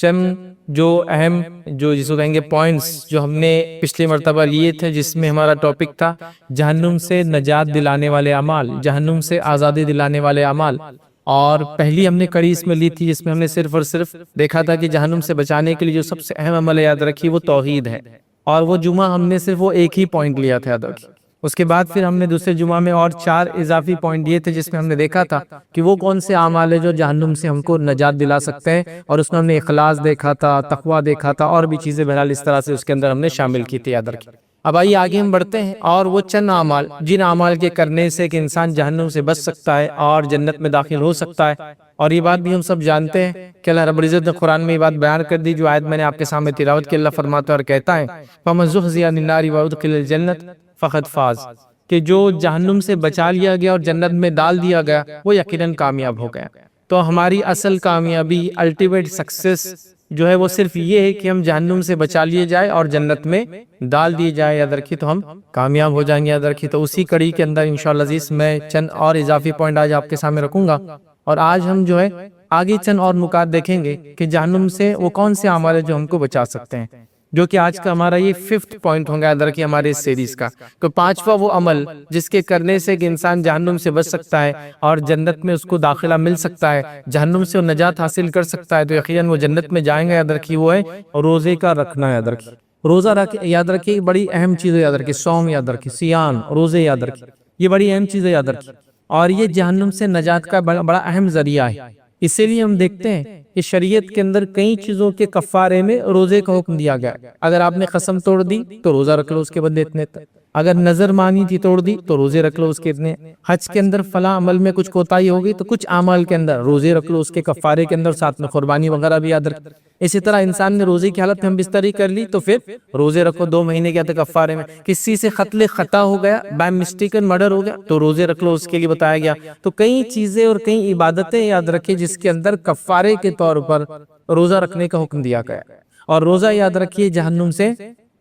چند جو اہم جس کو کہیں گے پوائنٹس جو ہم نے پچھلی مرتبہ لیے تھے، جس میں ہمارا ٹاپک تھا جہنم سے نجات دلانے والے اعمال، جہنم سے آزادی دلانے والے اعمال۔ اور پہلی ہم نے کڑی اس میں لی تھی، جس میں ہم نے صرف اور صرف دیکھا تھا کہ جہنم سے بچانے کے لیے جو سب سے اہم عمل یاد رکھی وہ توحید ہے، اور وہ جمعہ ہم نے صرف وہ ایک ہی پوائنٹ لیا تھا یاد رکھی۔ اس کے بعد پھر ہم نے دوسرے جمعہ میں اور 4 اضافی پوائنٹ دیے تھے، جس میں ہم نے دیکھا تھا کہ وہ کون سے اعمال ہیں جو جہنم سے ہم کو نجات دلا سکتے ہیں، اور اس میں ہم نے اخلاص دیکھا تھا، تقوی دیکھا تھا، اور بھی چیزیں بہرحال اس طرح سے اس کے اندر ہم نے شامل کی تھی یاد رکھی۔ اب آئیے آگے ہم بڑھتے ہیں، اور وہ چند اعمال جن اعمال کے کرنے سے کہ انسان جہنم سے بچ سکتا ہے اور جنت میں داخل ہو سکتا ہے۔ اور یہ بات بھی ہم سب جانتے ہیں کہ اللہ رب العزت نے قرآن میں یہ بات بیان کر دی، جو آیت میں نے آپ کے سامنے تلاوت کی۔ اللہ فرماتا ہے اور کہتا ہے فَمَن زُحْزِحَ عَنِ النَّارِ وَأُدْخِلَ الْجَنَّةَ فَقَدْ فَازَ، کہ جو جہنم سے بچا لیا گیا اور جنت میں ڈال دیا گیا وہ یقیناً کامیاب ہو گیا۔ تو ہماری اصل کامیابی، الٹیمیٹ سکسیس جو ہے وہ صرف یہ ہے کہ ہم جہنم سے بچا لیے جائے اور جنت میں ڈال دیے جائے یاد رکھیے، تو ہم کامیاب ہو جائیں گے یاد رکھیے۔ تو اسی کڑی کے اندر انشاءاللہ عزیز میں چند اور اضافی پوائنٹ آج آپ کے سامنے رکھوں گا، اور آج ہم جو ہے آگے چند اور نکات دیکھیں گے کہ جہنم سے وہ کون سے اعمال ہیں جو ہم کو بچا سکتے ہیں، جو کہ آج کا ہمارا یہ 5th پوائنٹ ہوگا یاد رکھیے ہمارے اس سیریز کا۔ تو 5واں وہ عمل جس کے کرنے سے کہ انسان جہنم سے بچ سکتا ہے اور جنت میں اس کو داخلہ مل سکتا ہے، جہنم سے وہ نجات حاصل کر سکتا ہے، تو یقیناً وہ جنت میں جائیں گے یاد رکھیے، وہ ہے روزے کا رکھنا یاد رکھیے۔ روزہ یاد رکھیے، بڑی اہم چیز ہے یاد رکھیے، صوم یاد رکھیے، سیام، روزے یاد رکھیے، یہ بڑی اہم چیز ہے یاد رکھیے، اور یہ جہنم سے نجات کا بڑا اہم ذریعہ ہے۔ اسی لیے ہم دیکھتے ہیں کہ شریعت کے اندر کئی چیزوں کے کفارے میں روزے کا حکم دیا گیا۔ اگر آپ نے قسم توڑ دی تو روزہ رکھ لو اس کے بدلے اتنے تک، اگر نظر مانی تھی توڑ دی تو روزے رکھ لو اس کے اتنے، حج کے اندر فلاں عمل میں کچھ کوتاہی ہوگی تو کچھ اعمال کے اندر روزے رکھ لو اس کے کفارے کے اندر، ساتھ میں قربانی وغیرہ بھی یاد رکھ۔ اسی طرح انسان نے روزے کی حالت میں ہم بستری کر لی تو پھر روزے رکھو 2 مہینے کے کفارے میں۔ کسی سے قتل خطا ہو گیا، بائی مسٹیکن مرڈر ہو گیا تو روزے رکھ لو اس کے لیے بتایا گیا۔ تو کئی چیزیں اور کئی عبادتیں یاد رکھیں جس کے اندر کفارے کے طور پر روزہ رکھنے کا حکم دیا گیا، اور روزہ یاد رکھیے جہنم سے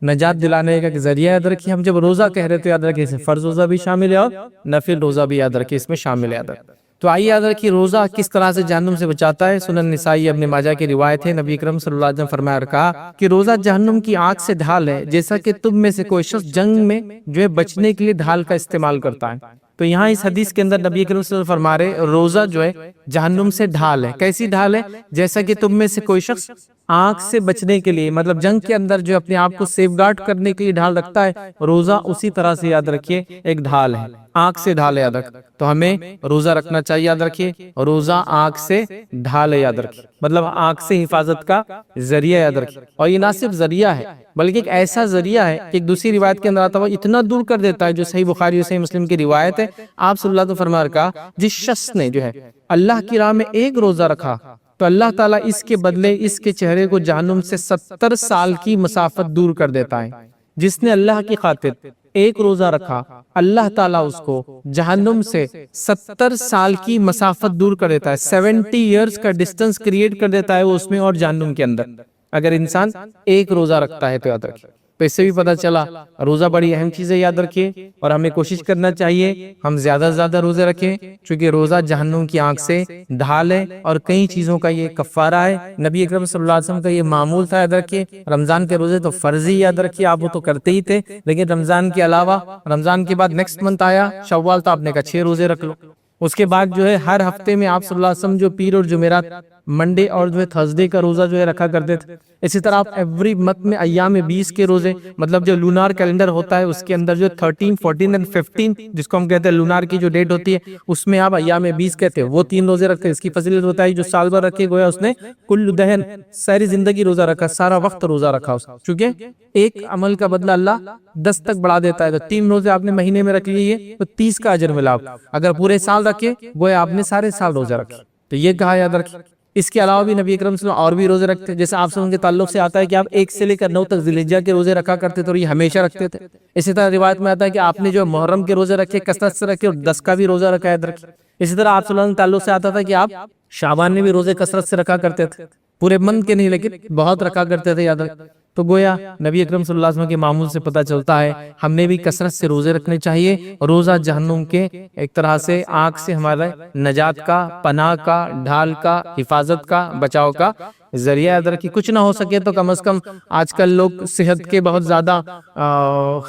نجات دلانے کا ذریعہ یاد رکھیے۔ ہم جب روزہ کہہ رہے تو یاد رکھیے اس میں فرض روزہ بھی شامل ہے اور نفل روزہ بھی یاد رکھیے اس میں شامل ہے یاد رکھیے۔ تو آئیے یاد رکھیے روزہ کس طرح سے جہنم سے بچاتا ہے۔ سنن نسائی ابن ماجہ کی روایت ہے، نبی اکرم صلی اللہ علیہ وسلم فرمایا اور کہا کہ روزہ جہنم کی آگ سے ڈھال ہے، جیسا کہ تم میں سے کوئی شخص جنگ میں جو ہے بچنے کے لیے ڈھال کا استعمال کرتا ہے۔ تو یہاں اس حدیث کے اندر نبی اکرم صلی اللہ علیہ وسلم فرما رہے روزہ جو ہے جہنم سے ڈھال ہے۔ کیسی ڈھال ہے؟ جیسا کہ تم میں سے کوئی شخص آگ سے بچنے کے لیے، مطلب جنگ کے اندر جو اپنے آپ کو سیف گارڈ کرنے کے لیے ڈھال رکھتا ہے، روزہ اسی طرح سے یاد رکھیے ایک ڈھال ہے، آگ سے ڈھال ہے یاد رکھیے۔ تو ہمیں روزہ رکھنا چاہیے یاد رکھیے، روزہ آگ سے ڈھال ہے یاد رکھیے، مطلب آگ سے حفاظت کا ذریعہ یاد رکھیے۔ اور یہ نہ صرف ذریعہ ہے بلکہ ایک ایسا ذریعہ ہے کہ ایک دوسری روایت کے اندر آتا ہوا اتنا دور کر دیتا ہے، جو صحیح بخاری اور صحیح مسلم کی روایت ہے، آپ صلی اللہ علیہ وسلم فرما رہا جس شخص نے جو ہے اللہ کی راہ میں ایک روزہ رکھا تو اللہ تعالیٰ اس کے بدلے اس کے چہرے کو جہنم سے 70 سال کی مسافت دور کر دیتا ہے۔ جس نے اللہ کی خاطر ایک روزہ رکھا اللہ تعالیٰ اس کو جہنم سے 70 سال کی مسافت دور کر دیتا ہے، 70 ایئرز کا ڈسٹنس کریٹ کر دیتا ہے وہ اس میں اور جہنم کے اندر، اگر انسان ایک روزہ رکھتا ہے تو یاد رکھیے۔ تو اس سے بھی پتہ چلا روزہ بڑی اہم چیز ہے یاد رکھیے، اور ہمیں کوشش کرنا چاہیے ہم زیادہ سے زیادہ روزے رکھیں، چونکہ روزہ جہنم کی آنکھ سے ڈھال ہے اور کئی چیزوں کا یہ کفارہ ہے۔ نبی اکرم صلی اللہ علیہ وسلم کا یہ معمول تھا یاد رکھیے۔ رمضان کے روزے تو فرضی یاد رکھیے، آپ وہ تو کرتے ہی تھے، لیکن رمضان کے علاوہ رمضان کے بعد نیکسٹ منتھ آیا شوال، تو آپ نے کہا 6 روزے رکھ لو۔ اس کے بعد جو ہے ہر ہفتے میں آپ صلی اللہ علیہ وسلم جو پیر اور جمعرات، منڈے اور جو ہے تھرسڈے کا روزہ جو ہے رکھا کرتے تھے۔ اسی طرح آپ ایوری منتھ میں ایام 20 کے روزے، مطلب جو لونار کیلنڈر ہوتا ہے اس کے اندر جو 13، 14 اور 15 جس کو ہم کہتے ہیں لونار کی جو ڈیٹ ہوتی ہے اس میں آپ ایام 20 کہتے ہیں، وہ 3 روزے رکھتے ہیں۔ اس کی فضیلت ہوتا ہے جو سال بھر رکھے گویا اس نے کل دہن ساری زندگی روزہ رکھا، سارا وقت روزہ رکھا اس، چونکہ ایک عمل کا بدلہ اللہ 10 تک بڑھا دیتا ہے۔ تو 3 روزے آپ نے مہینے میں رکھ لیے تو 30 کا اجر ملا، اگر پورے سال رکھے گویا آپ نے سارے سال روزہ رکھے۔ تو یہ کہا یاد رکھیں۔ اس کے علاوہ بھی نبی اکرم صلی اللہ علیہ وسلم اور بھی روزے رکھتے، جیسے آپ سے ان کے تعلق سے آتا ہے کہ آپ 1 سے لے کر 9 تک ذی الحجہ کے روزے رکھا کرتے تھے اور یہ ہمیشہ رکھتے تھے۔ اسی طرح روایت میں آتا ہے کہ آپ نے جو محرم کے روزے رکھے کثرت سے رکھے اور 10 کا بھی روزہ رکھا یاد رکھے۔ اسی طرح آپ صلی اللہ علیہ وسلم تعلق سے آتا تھا کہ آپ شعبان میں بھی روزے کثرت سے رکھا کرتے تھے، پورے منتھ کے نہیں لیکن بہت رکھا کرتے تھے یاد رکھیں۔ تو گویا نبی اکرم صلی اللہ علیہ وسلم کے معمول سے پتہ چلتا ہے ہم نے بھی کثرت سے روزے رکھنے چاہیے۔ روزہ جہنم کے ایک طرح سے آنکھ سے ہمارے نجات کا، پناہ کا، ڈھال کا، حفاظت کا، بچاؤ کا ذریعہ یاد رکھیے. کچھ نہ ہو سکے تو کم از کم آج کل لوگ صحت کے بہت زیادہ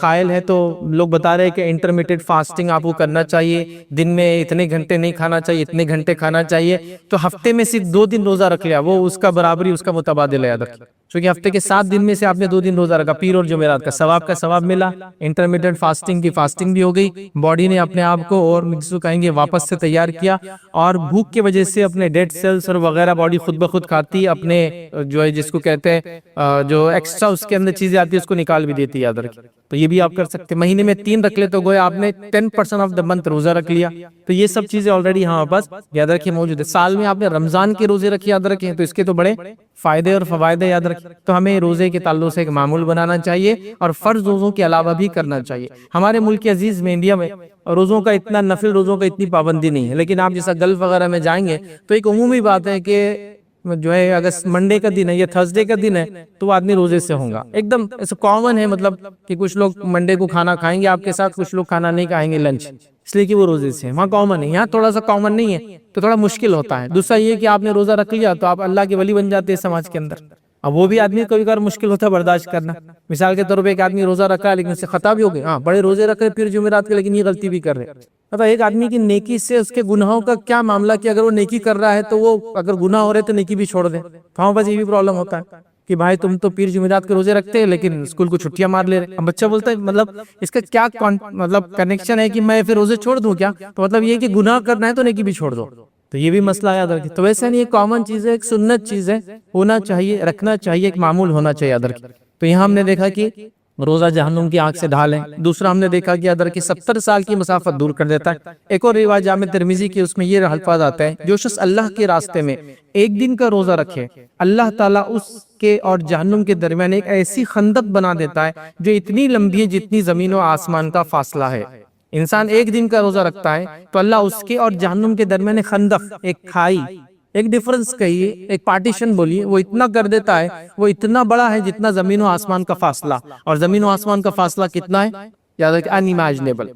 قائل ہے، تو لوگ بتا رہے ہیں کہ انٹرمیٹڈ فاسٹنگ آپ کو کرنا چاہیے، دن میں اتنے گھنٹے نہیں کھانا چاہیے، اتنے گھنٹے کھانا چاہیے. تو ہفتے میں صرف 2 دن روزہ رکھ لیا، وہ اس کا برابری، اس کا متبادل ہے یاد رکھیے. چونکہ ہفتے کے 7 دن میں سے آپ نے 2 دن روزہ رکھا، پیر اور جمعرات کا ثواب ملا. انٹرمیٹڈ فاسٹنگ کی فاسٹنگ بھی ہو گئی، باڈی نے اپنے آپ کو اور جس کو کہیں گے واپس سے تیار کیا، اور بھوک کی وجہ سے اپنے ڈیڈ سیلز اور وغیرہ باڈی خود بخود کھاتی، اپنے جو ہے جس کو کہتے ہیں جو ایکسٹرا اس کے اندر چیزیں آتی ہے اس کو نکال بھی دیتی ہے یاد رکھیے. تو یہ بھی آپ کر سکتے ہیں. مہینے میں 3 رکھ لے تو گویا آپ نے 10% آف دا منتھ روزہ رکھ لیا. تو یہ سب چیزیں آلریڈی ہمارے پاس یاد رکھیے موجود ہے. سال میں آپ نے رمضان کے روزے رکھے یاد رکھیں، تو اس کے تو بڑے فائدے اور فوائد یاد رکھیں. تو ہمیں روزے کے تعلق سے ایک معمول بنانا چاہیے اور فرض روزوں کے علاوہ بھی کرنا چاہیے. ہمارے ملک عزیز میں انڈیا میں روزوں کا اتنا نفل روزوں کا اتنی پابندی نہیں ہے، لیکن آپ جیسا گلف وغیرہ میں جائیں گے تو ایک عمومی بات ہے کہ جو ہے اگر منڈے کا دن ہے یا تھرسڈے کا دن ہے تو وہ آدمی روزے سے ہوں گا. ایک دم ایسا کامن ہے، مطلب کہ کچھ لوگ منڈے کو کھانا کھائیں گے آپ کے ساتھ، کچھ لوگ کھانا نہیں کھائیں گے لنچ، اس لیے کہ وہ روزے سے ہیں. وہاں کامن ہے، یہاں تھوڑا سا کامن نہیں ہے تو تھوڑا مشکل ہوتا ہے. دوسرا یہ کہ آپ نے روزہ رکھ لیا تو آپ اللہ کے ولی بن جاتے ہیں سماج کے اندر. اب وہ بھی آدمی کبھی کبھار مشکل ہوتا ہے برداشت کرنا. مثال کے طور پہ ایک آدمی روزہ رکھا ہے لیکن اس سے خطا بھی ہو گئی، ہاں بڑے روزے رکھ رہے پھر جمعرات کے، لیکن یہ غلطی بھی کر رہے. مطلب ایک آدمی کی نیکی سے اس کے گناہوں کا کیا معاملہ، کہ اگر وہ نیکی کر رہا ہے تو وہ اگر گناہ ہو رہے تو نیکی بھی چھوڑ دے. تو ہاں بس یہ بھی پرابلم ہوتا ہے کہ بھائی تم تو پیر جمعرات کے روزے رکھتے ہیں لیکن اسکول کو چھٹیاں مار لے رہے. اب بچہ بولتا ہے مطلب اس کا کیا مطلب کنیکشن ہے کہ میں پھر روزے چھوڑ دوں کیا؟ تو مطلب یہ کہ گناہ کرنا ہے تو نیکی بھی چھوڑ دو. تو یہ بھی مسئلہ یاد رکھیں. تو ویسے نہیں، ایک کامن چیز ہے، ایک سنت چیز ہے، ہونا چاہیے، رکھنا چاہیے، ایک معمول ہونا چاہیے یاد رکھیں. تو یہاں ہم نے دیکھا کہ روزہ جہنم کی آنکھ سے ڈھال ہے. دوسرا ہم نے دیکھا کہ یاد رکھیں 70 سال کی مسافت دور کر دیتا ہے. ایک اور روایت جامع ترمذی کی، اس میں یہ الفاظ آتا ہے، جو شخص اللہ کے راستے میں 1 دن کا روزہ رکھے اللہ تعالیٰ اس کے اور جہنم کے درمیان ایک ایسی خندق بنا دیتا ہے جو اتنی لمبی ہے جتنی زمین و آسمان کا فاصلہ ہے. انسان 1 دن کا روزہ رکھتا ہے تو اللہ اس کے اور جہنم کے درمیان ایک خندق، ایک کھائی، ایک ڈیفرنس کہیے، ایک پارٹیشن بولیے، وہ اتنا کر دیتا ہے، وہ اتنا بڑا ہے جتنا زمین و آسمان کا فاصلہ. اور زمین و آسمان کا فاصلہ کتنا ہے؟ یاد رکھیں انیمیجنیبل.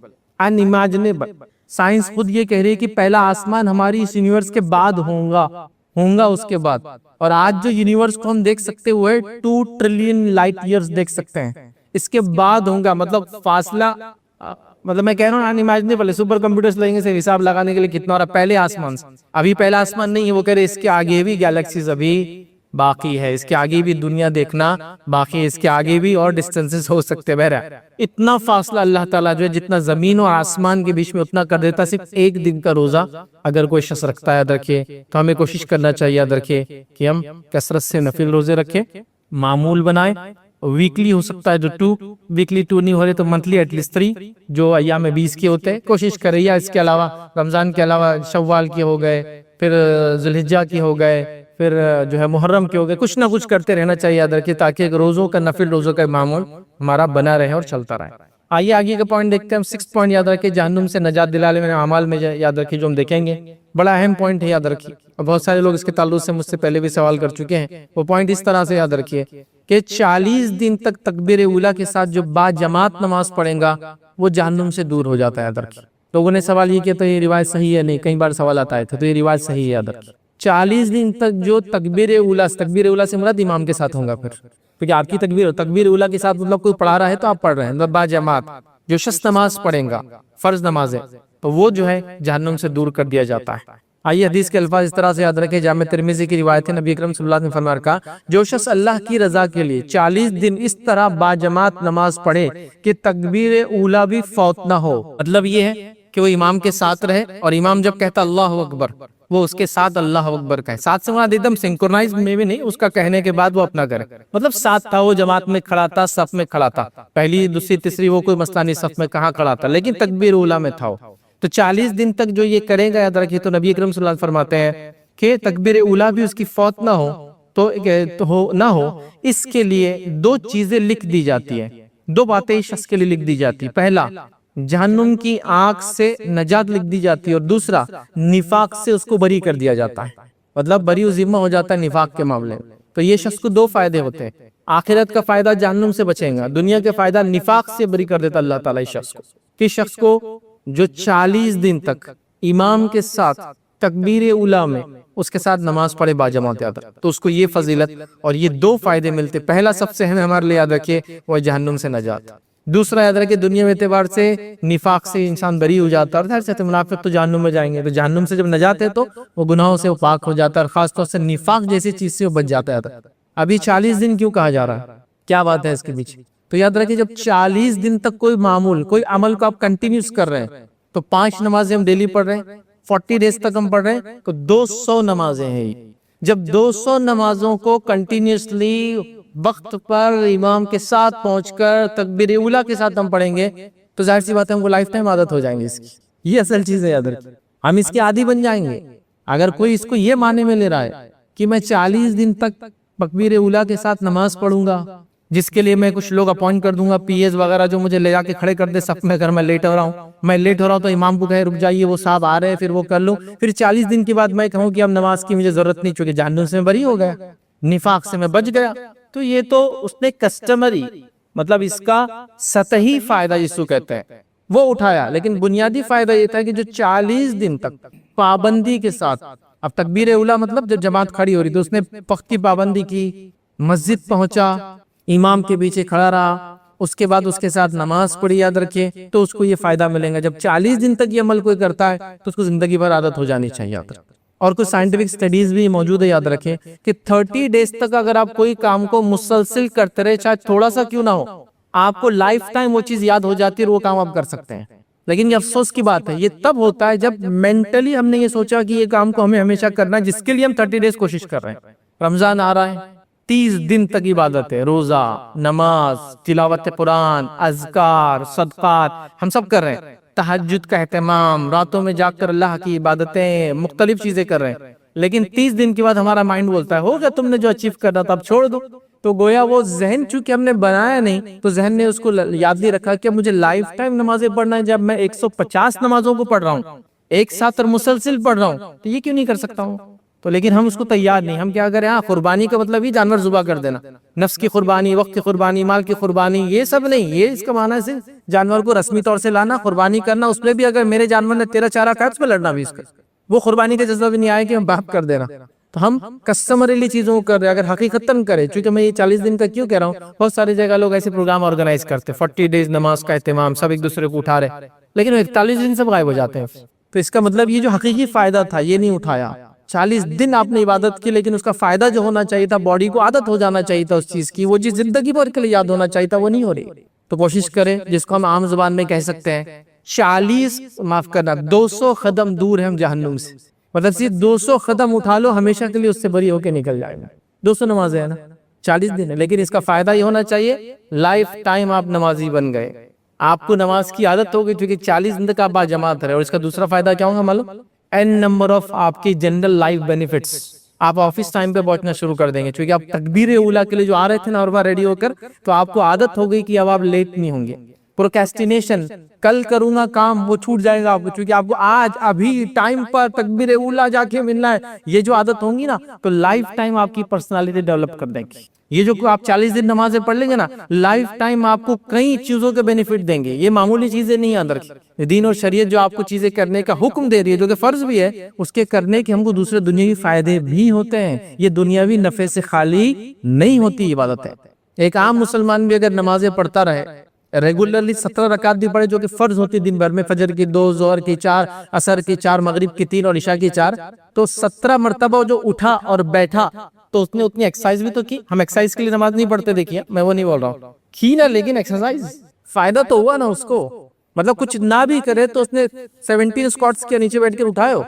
سائنس خود یہ کہہ رہی ہے کہ پہلا آسمان ہماری اس یونیورس کے بعد ہوں گا اس کے بعد. اور آج جو یونیورس کو ہم دیکھ سکتے وہ ہے 2 ٹریلین لائٹ ایئرز دیکھ سکتے ہیں، اس کے بعد ہوں گا. مطلب فاصلہ، مطلب میں کہہ رہا ہوں انیمیجنیبل ہے. سپر کمپیوٹرز لگیں گے سے حساب لگانے کے لیے کتنا ہو رہا ہے پہلے آسمان سے. ابھی پہلا آسمان نہیں ہے، وہ کہہ رہے اس کے آگے بھی گیلیکسیز ابھی باقی ہے، اس کے آگے بھی دنیا دیکھنا باقی ہے، اس کے آگے بھی اور ڈسٹنسز ہو سکتے. بہرحال اتنا فاصلہ اللہ تعالیٰ جو ہے جتنا زمین اور آسمان کے بیچ میں اتنا کر دیتا. صرف 1 دن کا روزہ اگر کوئی شخص رکھتا ہے یاد رکھیے تو ہمیں کوشش کرنا چاہیے یاد رکھیے کہ ہم کثرت سے نفل روزے رکھیں، معمول بنائیں. ویکلی ہو سکتا ہے جو 2 ویکلی 2 نہیں ہو رہے تو منتھلی ایٹ لیسٹ 3 جو ایام 20 کے ہوتے ہیں کوشش کریں. یا اس کے علاوہ رمضان کے علاوہ شوال کے ہو گئے، پھر ذوالحجہ کے ہو گئے، پھر جو ہے محرم کے ہو گئے. کچھ نہ کچھ کرتے رہنا چاہیے یاد رکھیے تاکہ روزوں کا نفل روزوں کا معمول ہمارا بنا رہے اور چلتا رہے. آئیے آگے کا پوائنٹ دیکھتے ہیں. ہم 6 پوائنٹ یاد رکھیں جہنم سے نجات دلانے والے اعمال میں یاد رکھیں جو ہم دیکھیں گے. بڑا اہم پوائنٹ ہے یاد رکھیے، اور بہت سارے لوگ اس کے تعلق سے مجھ سے پہلے بھی سوال کر چکے ہیں. وہ پوائنٹ اس طرح سے یاد رکھیے کہ 40 دن تک تکبیر اولیٰ کے ساتھ جو با جماعت نماز پڑھیں گا وہ جہنم سے دور ہو جاتا ہے یاد رکھیے. لوگوں نے سوال یہ کیا تو یہ روایت صحیح ہے؟ نہیں، کئی بار سوالات آئے تھے تو یہ روایت صحیح ہے یاد رکھیے. 40 دن تک جو تکبیر اولیٰ سے مراد امام کے ساتھ ہوں گا. پھر کیونکہ آپ کی تکبیر اولیٰ کے ساتھ مطلب کوئی پڑھا رہا ہے تو آپ پڑھ رہے ہیں. با جماعت جو شخص نماز پڑھیں گا، فرض نماز ہے، تو وہ جو ہے جہنم سے دور کر دیا جاتا ہے. آئیے حدیث کے الفاظ اس طرح سے یاد رکھیں. جامع ترمذی کی روایت ہے، نبی اکرم صلی اللہ علیہ وسلم نے فرمایا جو شخص اللہ کی رضا کے لیے 40 دن اس طرح با جماعت نماز پڑھے کہ تکبیر اولیٰ بھی فوت نہ ہو. مطلب یہ ہے کہ وہ امام کے ساتھ رہے اور امام جب کہتا اللہ اکبر وہ اس کے ساتھ اللہ اکبر کہے. ساتھ سے مراد ایک دم سنکرونائز میں بھی نہیں، اس کا کہنے کے بعد وہ اپنا کرے. مطلب ساتھ تھا، وہ جماعت میں کھڑا تھا، صف میں کھڑا تھا، پہلی دوسری تیسری وہ کوئی مسئلہ نہیں، صف میں کہاں کھڑا تھا، لیکن تکبیر اولیٰ میں تھا. تو 40 دن تک جو یہ کرے گا یاد رکھیے تو نبی اکرم صلی اللہ علیہ وسلم فرماتے ہیں کہ تکبیر اولیٰ بھی اس کی فوت نہ ہو اس کے لیے 2 چیزیں لکھ دی جاتی ہیں. 2 باتیں اس شخص کے لیے لکھ دی جاتی. پہلا جہنم کی آگ سے نجات لکھ دی جاتی ہے، اور دوسرا نفاق سے اس کو بری کر دیا جاتا ہے. مطلب بری و ذمہ ہو جاتا ہے نفاق کے معاملے میں. تو یہ شخص کو 2 فائدے ہوتے ہیں. آخرت کا فائدہ جہنم سے بچیں گا، دنیا کے فائدہ نفاق سے بری کر دیتا اللہ تعالیٰ اس شخص کو. کہ شخص کو جو 40 دن تک امام کے ساتھ تکبیر اولا میں اس کے ساتھ نماز پڑھے باجماعت یاد رکھے تو اس کو یہ فضیلت اور یہ دو فائدے ملتے. پہلا سب سے اہم ہمارے لیے یاد رکھیے وہ جہنم سے نجات. دوسرا یاد رکھے دنیا میں اعتبار سے نفاق سے انسان بری ہو جاتا ہے. اور ظاہر سے منافق تو جہنم میں جائیں گے, تو جہنم سے جب نجات ہے تو وہ گناہوں سے وہ پاک ہو جاتا ہے, اور خاص طور سے نفاق جیسی چیز سے وہ بچ جاتا ہے. ابھی 40 دن کیوں کہا جا رہا ہے, کیا بات ہے اس کے پیچھے؟ تو یاد رکھیں جب 40 دن تک کوئی معمول کوئی عمل کو آپ کنٹینیوس کر رہے ہیں, تو 5 نمازیں ہم ڈیلی پڑھ رہے ہیں, 40 ڈیز تک ہم پڑھ رہے ہیں, تو 200 نمازیں ہیں. جب 200 نمازوں کو کنٹینیوسلی وقت پر امام کے ساتھ پہنچ کر تکبیر اولا کے ساتھ ہم پڑھیں گے, تو ظاہر سی بات ہے ہم کو لائف ٹائم عادت ہو جائیں گے اس کی. یہ اصل چیز ہے یاد رکھیں, ہم اس کے عادی بن جائیں گے. اگر کوئی اس کو یہ معنی میں لے رہا ہے کہ میں 40 دن تک تکبیر اولا کے ساتھ نماز پڑھوں گا, جس کے لیے میں کچھ لوگ اپوائنٹ کر دوں گا, پی ایس وغیرہ, جو مجھے لے جا کے کھڑے کر دے صف میں, اگر میں لیٹ ہو رہا ہوں تو امام کو کہے رک جائیے وہ صاحب آ رہے ہیں, پھر وہ کر لوں, پھر 40 دن کے بعد میں کہوں کہ اب نماز کی مجھے ضرورت نہیں چونکہ جہنم سے میں بری ہو گیا, نفاق سے میں بچ گیا. تو یہ تو اس نے کسٹمری مطلب اس کا سطحی فائدہ جس کو کہتے ہیں وہ اٹھایا, لیکن بنیادی فائدہ یہ تھا کہ جو 40 دن تک پابندی کے ساتھ, اب تکبیر اولا مطلب جب جماعت کھڑی ہو رہی تو اس نے وقت کی پابندی کی, مسجد پہنچا, امام کے پیچھے کھڑا رہا, اس کے بعد اس کے ساتھ نماز پڑھی, یاد رکھیے تو اس کو یہ فائدہ ملے گا. جب 40 دن تک یہ عمل کوئی کرتا ہے تو اس کو زندگی بھر عادت ہو جانی چاہیے. اور کچھ سائنٹیفک سٹڈیز بھی موجود ہے, یاد رکھیں کہ 30 ڈیز تک اگر آپ کوئی کام کو مسلسل کرتے رہے, چاہے تھوڑا سا کیوں نہ ہو, آپ کو لائف ٹائم وہ چیز یاد ہو جاتی ہے اور وہ کام آپ کر سکتے ہیں. لیکن یہ افسوس کی بات ہے, یہ تب ہوتا ہے جب مینٹلی ہم نے یہ سوچا کہ یہ کام کو ہمیں ہمیشہ کرنا ہے, جس کے لیے ہم 30 ڈیز کوشش کر رہے ہیں. رمضان آ رہا ہے, 30 دن تک عبادت ہے, روزہ, نماز, تلاوت قرآن, اذکار, صدقات ہم سب کر رہے ہیں, تہجد کا اہتمام, راتوں میں جاگ کر اللہ کی عبادتیں, مختلف چیزیں کر رہے ہیں. لیکن 30 دن کے بعد ہمارا مائنڈ بولتا ہے ہو گیا تم نے جو اچیو کرنا تھا اب چھوڑ دو. تو گویا وہ ذہن چونکہ ہم نے بنایا نہیں, تو ذہن نے اس کو یاد نہیں رکھا کہ مجھے لائف ٹائم نمازیں پڑھنا ہے. جب میں 150 نمازوں کو پڑھ رہا ہوں ایک ساتھ اور مسلسل پڑھ رہا ہوں, تو یہ کیوں نہیں کر سکتا ہوں؟ تو لیکن ہم اس کو تیار نہیں. ہم کیا کریں, قربانی کا مطلب ہی جانور ذبح کر دینا, نفس کی قربانی, وقت کی قربانی, مال کی قربانی, یہ سب نہیں. یہ اس کا معنی ہے جانور کو رسمی طور سے لانا, قربانی کرنا, اس میں بھی اگر میرے جانور نے تیرا چارہ کھایا اس میں لڑنا بھی اس کا, وہ قربانی کا جذبہ بھی نہیں آئے کہ ہم باپ کر دینا. تو ہم کسٹمریلی چیزوں کو کر رہے ہیں. اگر حقیقتاً کریں, چونکہ میں یہ 40 دن کا کیوں کہہ رہا ہوں, بہت ساری جگہ لوگ ایسے پروگرام آرگنائز کرتے, 40 ڈیز نماز کا اہتمام, سب ایک دوسرے کو اٹھا رہے, لیکن 41 دن سب غائب ہو جاتے ہیں. تو اس کا مطلب یہ جو حقیقی فائدہ تھا یہ نہیں اٹھایا. 40 دن آپ نے عبادت کی, لیکن اس کا فائدہ جو ہونا چاہیے تھا, باڈی کو عادت ہو جانا چاہیے تھا اس چیز کی, وہ چیز زندگی بھر کے لیے یاد ہونا چاہیے تھا, وہ نہیں ہو رہی. تو کوشش کریں, جس کو ہم عام زبان میں کہہ سکتے ہیں 200 قدم دور ہے ہم جہنم سے. مطلب صرف 200 قدم اٹھا لو, ہمیشہ کے لیے اس سے بری ہو کے نکل جائے گا. 200 نمازیں ہیں نا, 40 دن ہے, لیکن اس کا فائدہ یہ ہونا چاہیے لائف ٹائم آپ نمازی بن گئے, آپ کو نماز کی عادت ہو گئی, کیونکہ 40 دن تک آپ با جماعت رہے. اور اس کا دوسرا فائدہ کیا ہوگا معلوم, این نمبر آف آپ کی جنرل لائف بینیفٹس. آپ آفس ٹائم پہ پہنچنا شروع کر دیں گے, کیونکہ آپ تکبیر اولا کے لیے جو آ رہے تھے نا, اور وہ ریڈی ہو کر, تو آپ کو عادت ہو گئی کہ اب آپ لیٹ نہیں ہوں گے. پروکیسٹینیشن, کل کروں گا کام, وہ چھوٹ جائے گا آپ کو, کیونکہ آپ کو آج ابھی ٹائم پر تکبیر اولا جا کے ملنا ہے. یہ جو عادت ہوں گی نا, تو لائف ٹائم آپ کی پرسنالٹی ڈیولپ کر دیں گی. یہ جو آپ 40 دن نمازیں پڑھ لیں گے نا, لائف ٹائم آپ کو کئی چیزوں کے بینیفٹ دیں گے. یہ معمولی چیزیں نہیں اندر کی, دین اور شریعت جو آپ کو چیزیں کرنے کا حکم دے رہی ہے, جو کہ فرض بھی ہے, اس کے کرنے کے ہم کو دوسرے دنیاوی فائدے بھی ہوتے ہیں. یہ دنیاوی نفع سے خالی نہیں ہوتی عبادت ہے. ایک عام مسلمان بھی اگر نمازیں پڑھتا رہے, ریگولرلی 17 رکعت بھی پڑھے, جو کہ فرض ہوتی دن بھر میں, فجر کی 2, ظہر کی 4, عصر کی 4, مغرب کی 3 اور عشاء کی 4, تو 17 مرتبہ جو اٹھا اور بیٹھا, تو اس نے اتنی ایکسرسائز بھی تو کی. ہم ایکسرسائز کے لیے نماز نہیں پڑھتے, دیکھیے میں وہ نہیں بول رہا ہوں, کی نا, لیکن ایکسرسائز فائدہ تو ہوا نا اس کو. مطلب کچھ نہ بھی کرے تو اس نے 17 اسکواٹس کے نیچے بیٹھ کے اٹھائے ہو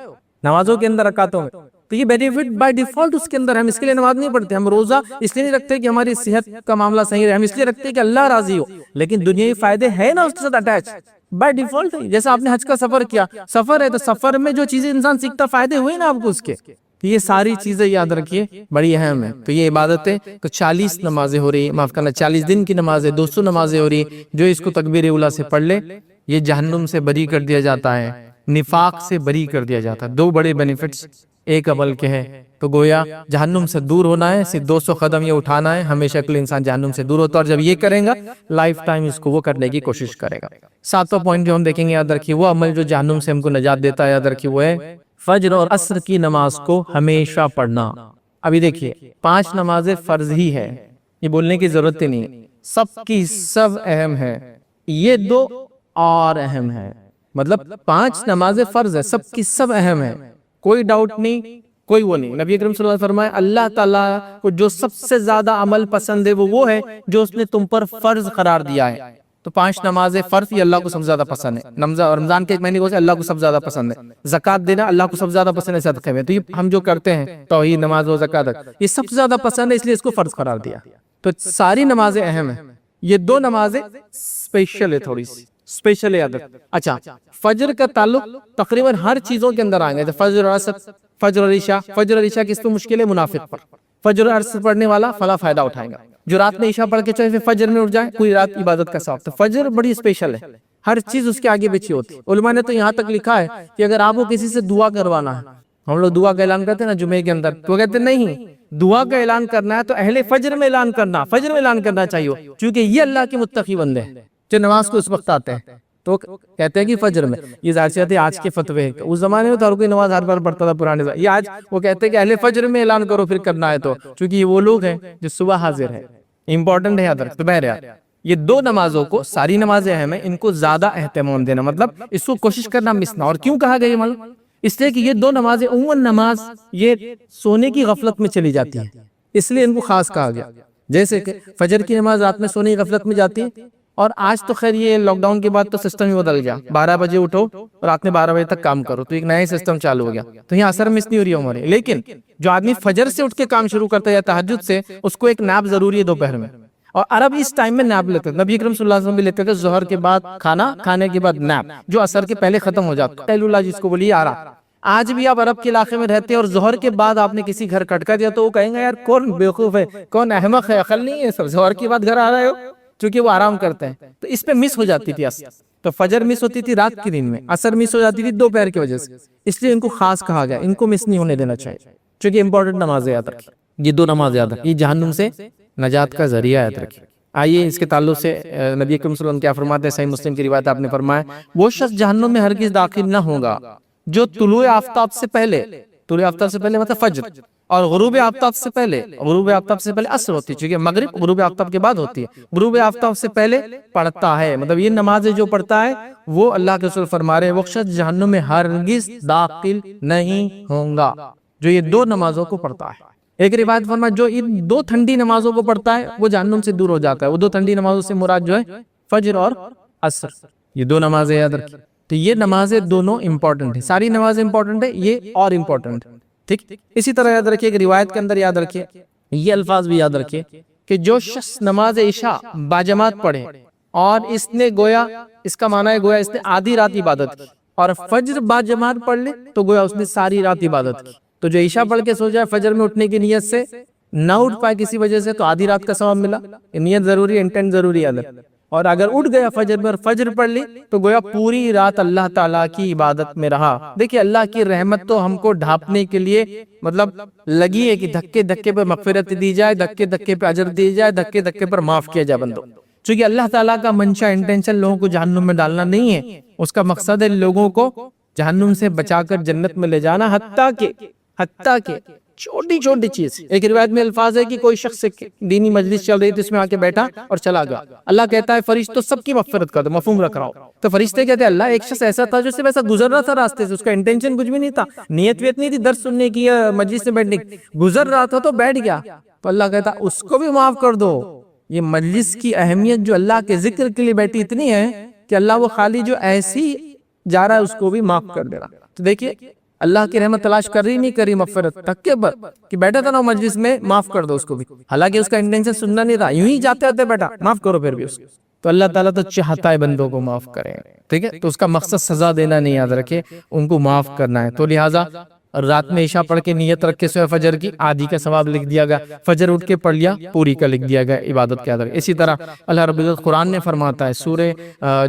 نمازوں کے اندر رکعتوں میں, تو یہ بینیفٹ بائی ڈیفالٹ اس کے اندر. ہم اس کے لیے نماز نہیں پڑھتے, ہم روزہ اس لیے نہیں رکھتے کہ ہماری صحت کا معاملہ صحیح رہے, ہم اس لیے رکھتے کہ اللہ راضی ہو. لیکن دنیاوی فائدے ہیں نا اس کے ساتھ اٹیچ, بائی ڈیفالٹ. جیسا آپ نے حج کا سفر کیا, سفر ہے تو سفر میں جو چیزیں انسان سیکھتا, فائدے ہوئے نا آپ کو اس کے. یہ ساری چیزیں یاد رکھیے بڑی اہم ہے. تو یہ عبادتیں تو 40 نمازیں ہو رہی, معاف کرنا 40 دن کی نمازیں, 200 نمازیں ہو رہی, جو اس کو تکبیر اولا سے پڑھ لے, یہ جہنم سے بری کر دیا جاتا ہے, نفاق سے بری کر دیا جاتا ہے. 2 بڑے بینیفٹس ایک عمل کے ہیں. تو گویا جہنم سے دور ہونا ہے, صرف 200 قدم یہ اٹھانا ہے, ہمیشہ کے لیے انسان جہنم سے دور ہوتا ہے. اور جب یہ کریں گا لائف ٹائم اس کو وہ کرنے کی کوشش کرے گا. 7واں پوائنٹ جو ہم دیکھیں گے, یاد رکھیے, وہ عمل جو جہنم سے ہم کو نجات دیتا ہے, یاد رکھیے, وہ ہے فجر اور عصر کی نماز کو ہمیشہ پڑھنا. ابھی دیکھیے 5 نمازیں فرض ہی ہے، یہ بولنے کی ضرورت ہی نہیں، سب کی سب اہم ہے. یہ 2 اور اہم ہے، مطلب 5 نمازیں فرض ہے، سب کی سب اہم ہے، کوئی ڈاؤٹ نہیں، کوئی وہ نہیں. نبی اکرم صلی اللہ علیہ وسلم فرمائے اللہ تعالیٰ کو جو سب سے زیادہ عمل پسند ہے وہ ہے جو اس نے تم پر فرض قرار دیا ہے. تو 5 نمازیں فرض یہ اللہ کو سب سے زیادہ پسند ہے. رمضان کے 1 مہینے کو اللہ کو سب سے زیادہ پسند ہے. زکوٰۃ دینا اللہ کو سب سے زیادہ پسند ہے صدقے میں. تو یہ ہم جو کرتے ہیں توحید، نماز و زکوٰۃ، یہ سب سے زیادہ پسند ہے، اس لیے اس کو فرض قرار دیا. تو ساری نمازیں اہم ہیں، یہ 2 نمازیں اسپیشل ہے، تھوڑی سی اسپیشل ہے عادت. اچھا فجر کا تعلق تقریباً ہر چیزوں کے اندر آئیں گے. فجر اور عصر، فجر اور عشاء. فجر اور عشاء کس پہ مشکل ہے؟ منافق پر. فجر اور عصر پڑھنے والا فلا فائدہ اٹھائے گا. جو رات میں عشاء پڑھ کے چاہے فجر میں اٹھ جائے، پوری رات عبادت کا ثواب. تو فجر بڑی اسپیشل ہے، ہر چیز اس کے آگے پیچھے ہوتی ہے. علماء نے تو یہاں تک لکھا ہے کہ اگر آپ کو کسی سے دعا کروانا ہے، ہم لوگ دعا کا اعلان کرتے ہیں نا جمعے کے اندر، تو کہتے ہیں نہیں، دعا کا اعلان کرنا ہے تو اہل فجر میں اعلان کرنا، فجر میں اعلان کرنا چاہیے، کیونکہ یہ اللہ کے متقی بندے ہیں جو نماز کو اس وقت آتے ہیں. تو کہتے ہیں کہ فجر میں. یہ ظاہر سی بات ہے آج کے فتوے ہیں، اس زمانے میں تو ہر کوئی نماز ہر بار پڑھتا تھا پرانے زمانے. یہ آج وہ کہتے ہیں کہ اہل فجر میں اعلان کرو پھر کرنا ہے، تو چونکہ یہ وہ لوگ ہیں جو صبح حاضر ہیں. امپورٹنٹ ہے یاد رکھ. تو بہرحال یہ 2 نمازوں کو، ساری نمازیں اہم ہیں، ان کو زیادہ اہتمام دینا، مطلب اس کو کوشش کرنا مس نہ. اور کیوں کہا گیا یہ معلوم؟ اس لیے کہ یہ 2 نمازیں عموماً نماز یہ سونے کی غفلت میں چلی جاتی ہے، اس لیے ان کو خاص کہا گیا. جیسے کہ فجر کی نماز رات میں سونے کی غفلت میں جاتی ہے، اور آج تو خیر یہ لاک ڈاؤن کے بعد تو سسٹم ہی بدل گیا. 12 بجے اٹھو اور رات میں 12 بجے تک کام کرو، تو ایک نیا سسٹم چالو ہو گیا. تو یہاں اثر مس نہیں ہو رہی ہے ہمارے. لیکن جو آدمی فجر سے اٹھ کے کام شروع کرتا ہے یا تہجد سے، اس کو ایک نیپ ضروری ہے دوپہر میں. اور عرب اس ٹائم میں نیپ لیتے تھے، نبی اکرم صلی اللہ علیہ وسلم بھی لیتے تھے. ظہر کے بعد کھانا، کھانے کے بعد نیپ، جو عصر کے پہلے ختم ہو جاتا. قیل اللہ جس کو بولیے آرام. آج بھی آپ عرب کے علاقے میں رہتے ہیں اور ظہر کے بعد آپ نے کسی گھر کھٹکا دیا تو وہ کہیں گے یار کون بیوقوف ہے، کون احمق ہے، عقل نہیں ہے، سب ظہر کے بعد گھر آ رہے ہو، چونکہ وہ آرام کرتے ہیں. تو اس پہ مس ہو جاتی تھی عصر. تو فجر مس ہوتی تھی رات کے دن میں، عصر مس ہو جاتی تھی دوپہر کی وجہ سے، اس لیے ان کو خاص کہا گیا، ان کو مس نہیں ہونے دینا چاہیے، چونکہ امپورٹنٹ نماز یاد رکھیں. یہ 2 نماز یاد رکھیں، یہ جہنم سے نجات کا ذریعہ یاد رکھیں. آئیے اس کے تعلق سے نبی اکرم صلی اللہ علیہ وسلم کیا فرماتے ہیں؟ صحیح مسلم کی روایت آپ نے فرمایا وہ شخص جہنم میں ہرگز داخل نہ ہوگا جو طلوع آفتاب سے پہلے، طلوع آفتاب سے پہلے مطلب فجر، اور غروب آفتاب سے پہلے، غروب آفتاب سے پہلے عصر ہوتی ہے، چونکہ مغرب غروب آفتاب کے بعد ہوتی ہے، غروب آفتاب سے پہلے پڑھتا ہے. مطلب یہ نمازیں جو پڑھتا ہے وہ اللہ کے رسول فرما رہے ہیں وہ شخص جہنم میں ہرگز داخل نہیں ہوگا جو یہ 2 نمازوں کو پڑھتا ہے. ایک روایت فرما جو ان 2 ٹھنڈی نمازوں کو پڑھتا ہے وہ جہنم سے دور ہو جاتا ہے. وہ 2 ٹھنڈی نمازوں سے مراد جو ہے فجر اور عصر، یہ 2 نمازیں یاد رکھیں. تو یہ نمازیں دونوں امپورٹنٹ ہیں، ساری نمازیں امپورٹنٹ ہیں، یہ اور امپورٹنٹ. ٹھیک. اسی طرح یاد رکھیے کہ روایت کے اندر یاد رکھیے یہ الفاظ بھی یاد رکھیے کہ جو شخص نماز عشاء باجماعت پڑھے اور اس نے گویا، اس کا معنی ہے گویا اس نے آدھی رات عبادت کی، اور فجر باجماعت پڑھ لے تو گویا اس نے ساری رات عبادت کی. تو جو عشاء پڑھ کے سو جائے فجر میں اٹھنے کی نیت سے، نہ اٹھ پائے کسی وجہ سے، تو آدھی رات کا ثواب ملا. نیت ضروری ہے، انٹینٹ ضروری ہے. اور اگر اٹھ گیا فجر میں اور فجر پڑھ لی تو گویا پوری رات اللہ تعالیٰ کی عبادت میں رہا. دیکھیں اللہ کی رحمت تو ہم کو ڈھانپنے کے لیے مطلب لگی ہے کہ دھکے دھکے پر مغفرت دی جائے، دھکے دھکے پر اجر دی جائے، دھکے دھکے پر معاف کیا جائے بندوں. چونکہ اللہ تعالیٰ کا منشا انٹینشن لوگوں کو جہنم میں ڈالنا نہیں ہے، اس کا مقصد ہے لوگوں کو جہنم سے بچا کر جنت میں لے جانا. حتیٰ کہ چھوٹی چھوٹی چیز. ایک روایت میں الفاظ ہے کہ کوئی شخص دینی مجلس چل رہی تھی، اس میں آ کے بیٹھا اور چلا گیا. اللہ کہتا ہے فرشتوں سب کی مغفرت کر دو، مفہوم رکھ رہا ہو. تو فرشتے کہتے ہیں اللہ ایک شخص ایسا تھا جو صرف ایسا گزر رہا تھا راستے سے، اس کا انٹینشن کچھ بھی نہیں تھا، نیت ویت نہیں تھی درس سننے کی یا مجلس میں بیٹھنے کی، گزر رہا تھا تو بیٹھ گیا. تو اللہ کہتا اس کو بھی معاف کر دو. یہ مجلس کی اہمیت جو اللہ کے ذکر کے لیے بیٹھی اتنی ہے کہ اللہ وہ خالی جو ایسی جا رہا ہے اس کو بھی معاف کر دے رہا. تو دیکھیے اللہ کی رحمت تلاش کر رہی نہیں کری مغفرت تک کے بر کہ بیٹھا تھا نا مجلس میں، معاف کر دو اس کو بھی، حالانکہ اس کا انٹینشن سننا نہیں تھا، یوں ہی جاتے ہوتے بیٹھا، معاف کرو پھر بھی اس کو. تو اللہ تعالیٰ تو چاہتا ہے بندوں کو معاف کرے. ٹھیک ہے. تو اس کا مقصد سزا دینا نہیں، یاد رکھے ان کو معاف کرنا ہے. تو لہٰذا رات میں عشاء پڑھ کے نیت رکھ کے سوئے فجر کی آدھی کا ثواب لکھ دیا گیا، فجر اٹھ کے پڑھ لیا پوری کا لکھ دیا گیا عبادت کے اندر. اسی طرح اللہ رب العزت قرآن نے فرماتا ہے سورہ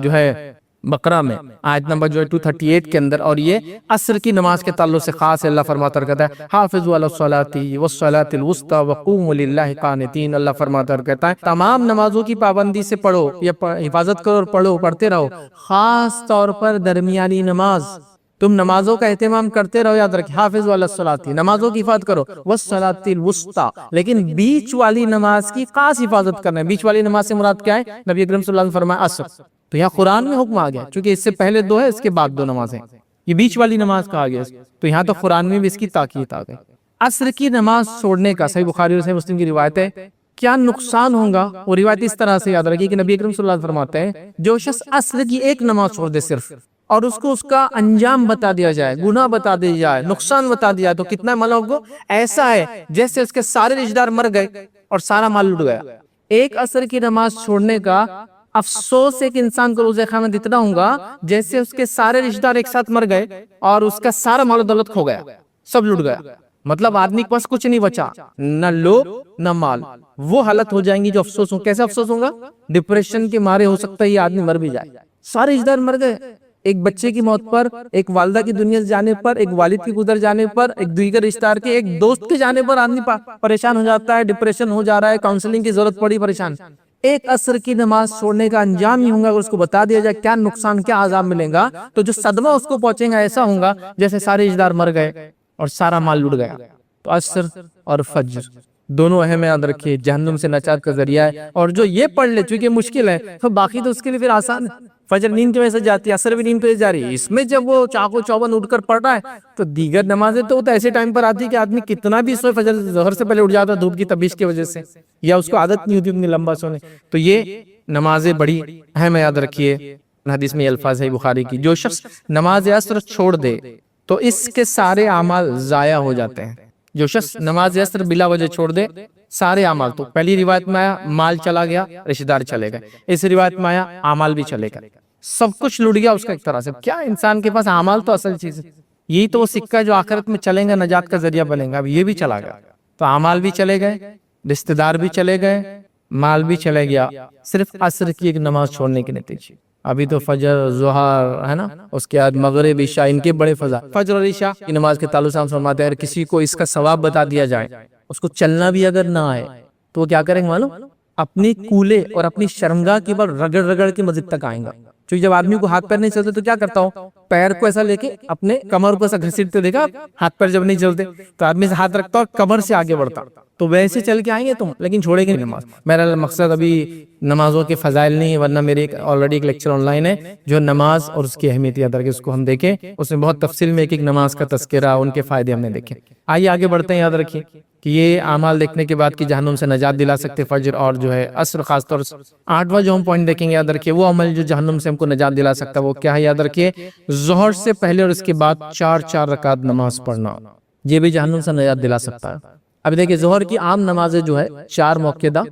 جو ہے بقرہ میں آیت نمبر جو ہے 238 کے اندر، اور یہ عصر کی نماز کے تعلق سے خاص ہے. اللہ فرماتا کہتا ہے حافظوا علی الصلاۃ والصلاۃ الوسطی وقوموا للہ قانتین. اللہ فرماتا کہتا ہے تمام نمازوں کی پابندی سے پڑھو یا حفاظت کرو اور پڑھو، پڑھتے رہو، خاص طور پر درمیانی نماز. تم نمازوں کا اہتمام کرتے رہو، یاد رکھیں حافظ علی الصلاۃ، نمازوں کی حفاظت کرو، والصلاۃ الوسطی، لیکن بیچ والی نماز کی خاص حفاظت کرنا ہے۔ بیچ والی نماز سے مراد کیا ہے؟ نبی اکرم صلی اللہ علیہ وسلم نے فرمایا عصر، تو یہاں قرآن میں حکم آ گیا، چونکہ اس سے پہلے 2 ہے، اس کے بعد 2 نمازیں، یہ بیچ والی نماز کہا گیا، تو یہاں تو قرآن میں بھی اس کی تاکید آ گئی۔ عصر کی نماز چھوڑنے کا صحیح بخاری اور صحیح مسلم کی روایت ہے، کیا نقصان ہوگا؟ وہ روایت اس طرح سے یاد رکھیے کہ نبی اکرم صلی اللہ علیہ وسلم فرماتے ہیں جو شخص عصر کی ایک نماز چھوڑ دے صرف، اور اس کو اس کا انجام بتا دیا جائے، گناہ بتا دیا جائے، نقصان بتا دیا جائے، تو کتنا مطلب کو ایسا ہے جیسے اس کے سارے رشتہ دار مر گئے اور سارا مال لٹ گیا۔ ایک عصر کی نماز چھوڑنے کا افسوس ایک انسان کو روز قیامت اتنا ہوگا جیسے اس کے سارے رشتہ دار ایک ساتھ مر گئے اور اس کا سارا مال و دولت کھو گیا، سب لٹ گیا، مطلب آدمی کے پاس کچھ نہیں بچا، نہ لوگ نہ مال۔ وہ حالت ہو جائیں گی جو افسوس ہو۔ کیسے افسوس ہوگا؟ ڈپریشن کے مارے ہو سکتا ہے یہ آدمی مر بھی جائے، سارے رشتہ دار مر گئے، ایک بچے کی موت پر، ایک والدہ کی دنیا سے جانے پر، ایک والد کی گزر جانے پر، ایک دیگر رشتہ دار کے، ایک دوست کے جانے پر آدمی پریشان ہو جاتا ہے، ڈپریشن ہو جا رہا ہے، کاؤنسلنگ کی ضرورت پڑی، پریشان۔ ایک عصر کی نماز چھوڑنے کا انجام ہی ہوگا، اگر اس کو بتا دیا جائے کیا نقصان کیا عذاب ملے گا، تو جو صدمہ اس کو پہنچے گا ایسا ہوگا جیسے سارے رشتہ دار مر گئے اور سارا مال لٹ گیا۔ تو عصر اور فجر دونوں اہم یاد رکھیے، جہنم سے نجات کا ذریعہ ہے، اور جو یہ پڑھ لے چونکہ مشکل ہے تو باقی تو اس کے لیے پھر آسان ہے۔ فجر نیند کی وجہ سے جاتی ہے، عصر بھی نیند پہ جا رہی ہے، اس میں جب وہ چاقو چوبند اٹھ کر پڑھ رہا ہے تو دیگر نمازیں تو ایسے ٹائم پر آتی ہے کہ آدمی کتنا بھی سوئے، فجر ظہر سے پہلے اٹھ جاتا ہے دھوپ کی تپش کی وجہ سے، یا اس کو عادت نہیں ہوتی اتنی لمبا سونے۔ تو یہ نمازیں بڑی اہم ہے، یاد رکھیے۔ حدیث میں یہ الفاظ ہے بخاری کی، جو شخص نماز عصر چھوڑ دے تو اس کے سارے اعمال ضائع ہو جاتے ہیں۔ جو شخص نماز عصر بلا وجہ چھوڑ دے سارے اعمال، تو پہلی روایت میں آیا مال چلا گیا، رشتہ دار چلے گئے، اس روایت میں آیا اعمال بھی چلے گئے، سب کچھ لٹ گیا اس کا ایک طرح سے۔ کیا انسان کے پاس اعمال تو اصل چیز ہے، یہی تو وہ سکہ جو آخرت میں چلیں گا، نجات کا ذریعہ بنے گا، اب یہ بھی چلا گیا، تو اعمال بھی چلے گئے، رشتہ دار بھی چلے گئے، مال بھی چلے گیا، صرف عصر کی ایک نماز چھوڑنے کے نتیجے۔ ابھی تو فجر، ظہر ہے نا، اس کے بعد مغرب، عشاء، ان کے بڑے فضائل۔ فجر اور عشاء کی نماز کے تعلق سے ہم فرماتے ہیں اگر کسی کو اس کا ثواب بتا دیا جائے، اس کو چلنا بھی اگر نہ آئے تو وہ کیا کریں گے معلوم؟ اپنی کولے اور اپنی شرمگاہ کے بل رگڑ رگڑ کے مسجد تک آئیں گا، کیونکہ جب آدمی کو ہاتھ پیر نہیں چلتے تو کیا کرتا ہوں، پیر کو ایسا لے کے اپنے کمر کو ایسا گھسیٹتے، دیکھا ہاتھ پیر جب نہیں چلتے تو آدمی سے ہاتھ رکھتا اور کمر سے آگے بڑھتا، تو ویسے چل کے آئیں گے تم، لیکن چھوڑیں گے نماز۔ میرا مقصد ابھی نمازوں کے فضائل نہیں ہے، ورنہ میرے آلریڈی ایک لیکچر آن لائن ہے جو نماز اور اس کی اہمیت یاد رکھے، اس کو ہم دیکھیں، اس میں بہت تفصیل میں ایک ایک نماز کا تذکرہ، ان کے فائدے ہم نے دیکھے۔ آئیے آگے بڑھتے ہیں، یاد رکھیے کہ یہ اعمال دیکھنے کے بعد کہ جہنم سے نجات دلا سکتے فجر اور جو ہے عصر، خاص طور سے 8واں جو ہم پوائنٹ دیکھیں گے، یاد رکھیے وہ عمل جو جہنم سے ہم کو نجات دلا سکتا ہے وہ کیا ہے؟ یاد رکھیے ظہر سے پہلے اور اس کے بعد 4 رکعت نماز پڑھنا، یہ بھی جہنم سے نجات دلا سکتا ہے۔ اب دیکھیں ظہر کی عام نمازیں جو ہے 4 موقعہ،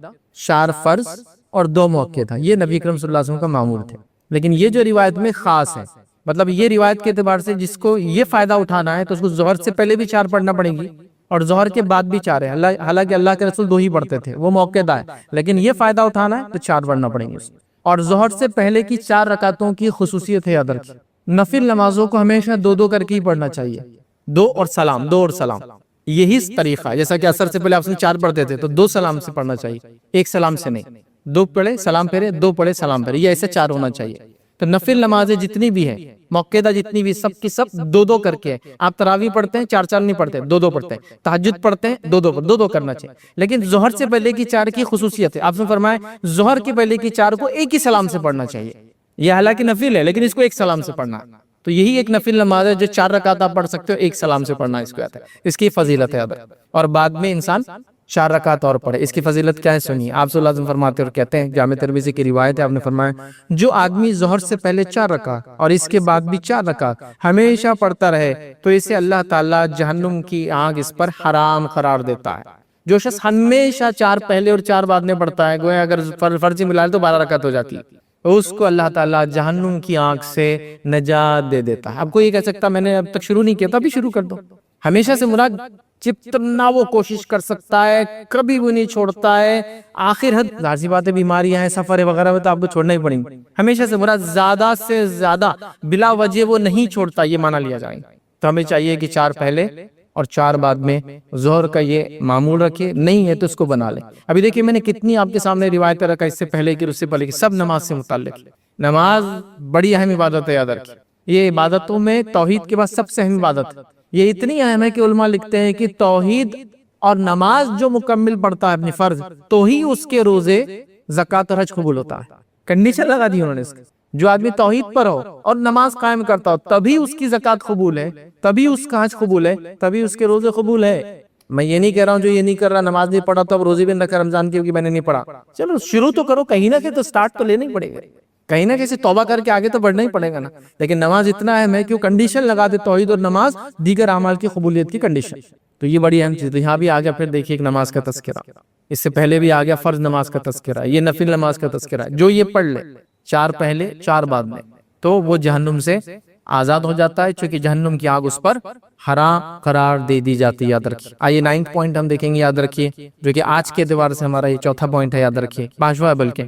4 فرض اور 2 موقعہ، یہ نبی اکرم صلی اللہ علیہ وسلم کا معمول تھے، لیکن یہ جو روایت میں خاص ہے، مطلب یہ روایت کے اعتبار سے جس کو یہ فائدہ اٹھانا ہے تو اس کو ظہر سے پہلے بھی 4 پڑھنا پڑے گی اور ظہر کے بعد بھی 4 ہے، حالانکہ اللہ کے رسول 2 ہی پڑھتے تھے، وہ موقع ہے، لیکن یہ فائدہ اٹھانا ہے تو 4 پڑھنا پڑیں گے۔ اور ظہر سے پہلے کی 4 رکعتوں کی خصوصیت ہے، یاد رکھیے نفل نمازوں کو ہمیشہ 2 کر کے ہی پڑھنا چاہیے، 2 اور سلام، 2 اور سلام، یہی طریقہ ہے۔ جیسا کہ عصر سے پہلے آپ 4 پڑھتے تھے تو 2 سلام سے پڑھنا چاہیے، 1 سلام سے نہیں، 2 پڑھے سلام پھیرے، 2 پڑھے سلام پھیرے، یہ ایسے 4 ہونا چاہیے۔ تو نفل نمازیں جتنی بھی ہیں، موقعہ جتنی بھی، سب کی سب 2 کر کے، آپ تراویح پڑھتے ہیں 4 نہیں پڑھتے، 2 پڑھتے ہیں، تہجد پڑھتے ہیں 2 کرنا چاہیے، لیکن ظہر سے پہلے کی 4 کی خصوصیت ہے، آپ نے فرمایا ظہر کے پہلے کی 4 کو 1 ہی سلام سے پڑھنا چاہیے، یہ حالانکہ نفل ہے لیکن اس کو 1 سلام سے پڑھنا ہے، تو یہی ایک نفل نماز ہے جو 4 رکعت آپ پڑھ سکتے ہو، 1 سلام سے پڑھنا اس کو آتا ہے، اس کی فضیلت ہے۔ اور بعد میں انسان 4 رکعت اور پڑھے، اس کی فضیلت کیا ہے سنیے۔ آپ صلی اللہ علیہ وسلم فرماتے اور کہتے ہیں، جامع ترمذی کی روایت ہے، آپ نے فرمایا جو آدمی ظہر سے پہلے 4 رکعت اور اس کے بعد بھی 4 رکعت ہمیشہ پڑھتا رہے تو اسے اللہ تعالیٰ جہنم کی آگ اس پر حرام قرار دیتا ہے۔ جو شخص ہمیشہ 4 پہلے اور 4 بعد میں پڑھتا ہے، گویا اگر فرض ملا تو 12 رکعت ہو جاتی ہے، اس کو اللہ تعالیٰ جہنم کی آگ سے نجات دے دیتا ہے۔ اب کوئی یہ کہہ سکتا میں نے اب تک شروع نہیں کیا تھا، ابھی شروع کر دو۔ ہمیشہ سے مراد جتنا وہ کوشش کر سکتا ہے، کبھی وہ نہیں چھوڑتا ہے، آخر حد ظاہر سی بات ہے بیماریاں ہیں، سفر وغیرہ میں تو آپ کو چھوڑنا ہی پڑیں گے، ہمیشہ سے مراد زیادہ سے زیادہ بلا وجہ وہ نہیں چھوڑتا، یہ مانا لیا جائے۔ تو ہمیں چاہیے کہ 4 پہلے اور 4 بعد میں ظہر کا یہ معمول رکھے، نہیں ہے تو اس کو بنا لیں۔ ابھی دیکھیں میں نے کتنی آپ کے سامنے روایت رکھا، اس سے پہلے کی، اس سے پہلے کی، سب نماز سے متعلق۔ نماز بڑی اہم عبادت ہے، یاد رکھیں، یہ عبادتوں میں توحید کے بعد سب سے اہم عبادت ہے. یہ اتنی اہم ہے کہ علماء لکھتے ہیں کہ توحید اور نماز جو مکمل پڑھتا ہے اپنی فرض تو ہی اس کے روزے زکوٰۃ اور حج قبول ہوتا ہے. کنڈیشن لگا دی انہوں نے اس کی. جو آدمی توحید پر ہو اور نماز قائم کرتا ہو تبھی اس کی زکوٰۃ قبول ہے, تبھی اس کا حج قبول ہے, تبھی اس کے روزے قبول ہے. میں یہ نہیں کہہ رہا ہوں جو یہ نہیں کر رہا, نماز نہیں پڑھا تو اب روزے بھی نہ کر رمضان کی, میں نے نہیں پڑھا. چلو شروع تو کرو, کہیں نہ کہیں تو سٹارٹ تو لینا ہی پڑے گا, کہیں نہ کہیں توبہ کر کے آگے تو بڑھنا ہی پڑے گا نا. لیکن نماز اتنا اہم ہے کہ وہ کنڈیشن لگا دے توحید اور نماز دیگر اعمال کی قبولیت کی کنڈیشن. تو یہ بڑی اہم چیز. تو یہاں بھی آ گیا پھر دیکھیے ایک نماز کا تذکرہ, اس سے پہلے بھی آ گیا فرض نماز کا تذکرہ, یہ نفل نماز کا تذکرہ. جو یہ پڑھ لے 4 پہلے 4 بعد میں تو وہ جہنم سے آزاد ہو جاتا ہے, چونکہ جہنم کی آگ اس پر حرام قرار دے دی جاتی ہے. یاد رکھیے. آئیے 9 پوائنٹ ہم دیکھیں گے, یاد رکھیے, جو کہ آج کے اعتبار سے ہمارا یہ چوتھا پوائنٹ ہے. یاد رکھیے 5واں ہے بلکہ,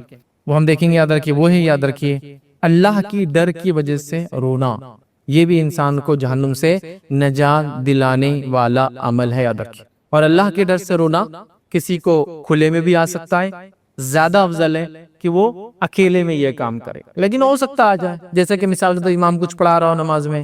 وہ ہم دیکھیں گے. یاد رکھیے وہ ہے, یاد رکھیے اللہ کی ڈر کی وجہ سے رونا. یہ بھی انسان کو جہنم سے نجات دلانے والا عمل ہے. یاد رکھیے. اور اللہ کے ڈر سے رونا کسی کو کھلے میں بھی آ سکتا ہے, زیادہ افضل ہے کہ وہ اکیلے میں یہ کام کرے, لیکن ہو سکتا آ جائے. جیسے کہ مثال تو امام کچھ پڑھا رہا ہو نماز میں,